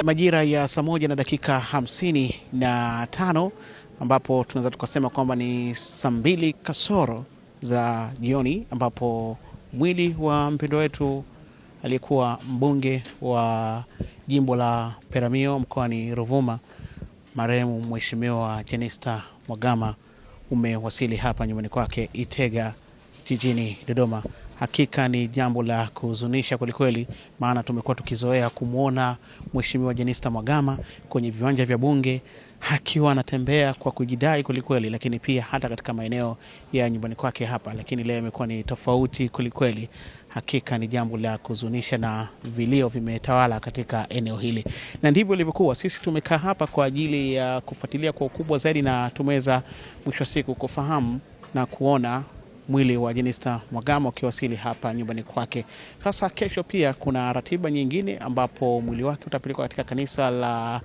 Majira ya saa 1:55 ambapo tunaweza tukasema kwamba ni saa 2 kasoro za jioni, ambapo mwili wa mpendwa wetu aliyekuwa mbunge wa jimbo la Peramiho mkoani Ruvuma, marehemu Mheshimiwa Jenista Mhagama, umewasili hapa nyumbani kwake Itega jijini Dodoma. Hakika ni jambo la kuhuzunisha kwelikweli, maana tumekuwa tukizoea kumuona Mheshimiwa Jenista Mhagama kwenye viwanja vya bunge akiwa anatembea kwa kujidai kwelikweli, lakini pia hata katika maeneo ya nyumbani kwake hapa, lakini leo imekuwa ni tofauti kwelikweli. Hakika ni jambo la kuhuzunisha na vilio vimetawala katika eneo hili, na ndivyo ilivyokuwa. Sisi tumekaa hapa kwa ajili ya kufuatilia kwa ukubwa zaidi, na tumeweza mwisho wa siku kufahamu na kuona mwili wa Jenista Mhagama ukiwasili hapa nyumbani kwake. Sasa kesho pia kuna ratiba nyingine ambapo mwili wake utapelekwa katika kanisa la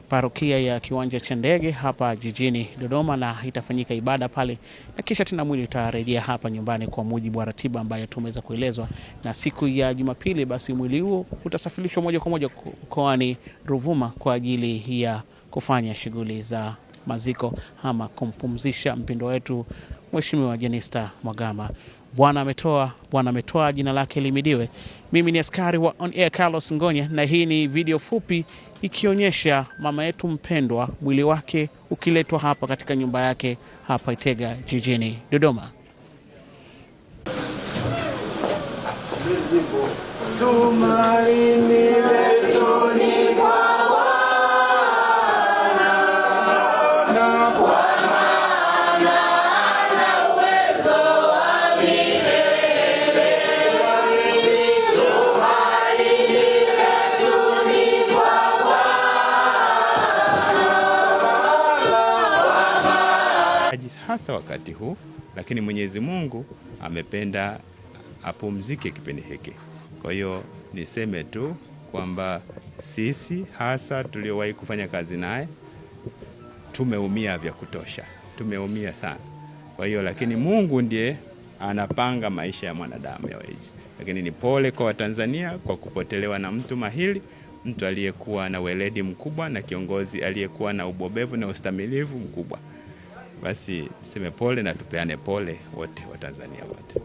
parokia ya Kiwanja cha Ndege hapa jijini Dodoma, na itafanyika ibada pale, na kisha tena mwili utarejea hapa nyumbani kwa mujibu wa ratiba ambayo tumeweza kuelezwa. Na siku ya Jumapili basi mwili huo utasafirishwa moja kwa moja mkoani Ruvuma kwa ajili ya kufanya shughuli za maziko ama kumpumzisha mpendwa wetu Mheshimiwa Jenista Mhagama. Bwana ametoa, jina lake limidiwe. Mimi ni askari wa On Air Carlos Ngonya, na hii ni video fupi ikionyesha mama yetu mpendwa, mwili wake ukiletwa hapa katika nyumba yake hapa Itega jijini Dodoma. Hasa wakati huu, lakini Mwenyezi Mungu amependa apumzike kipindi hiki. Kwa hiyo niseme tu kwamba sisi hasa tuliowahi kufanya kazi naye tumeumia vya kutosha, tumeumia sana. Kwa hiyo lakini Mungu ndiye anapanga maisha ya mwanadamu yaweje. Lakini ni pole kwa Watanzania kwa kupotelewa na mtu mahiri, mtu aliyekuwa na weledi mkubwa na kiongozi aliyekuwa na ubobevu na ustamilivu mkubwa. Basi niseme pole na tupeane pole wote wa Tanzania wote.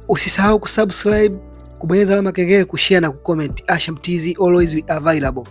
Usisahau kusubscribe, kubonyeza alama kengele, kushare na kucomment. Asham TZ, always we available.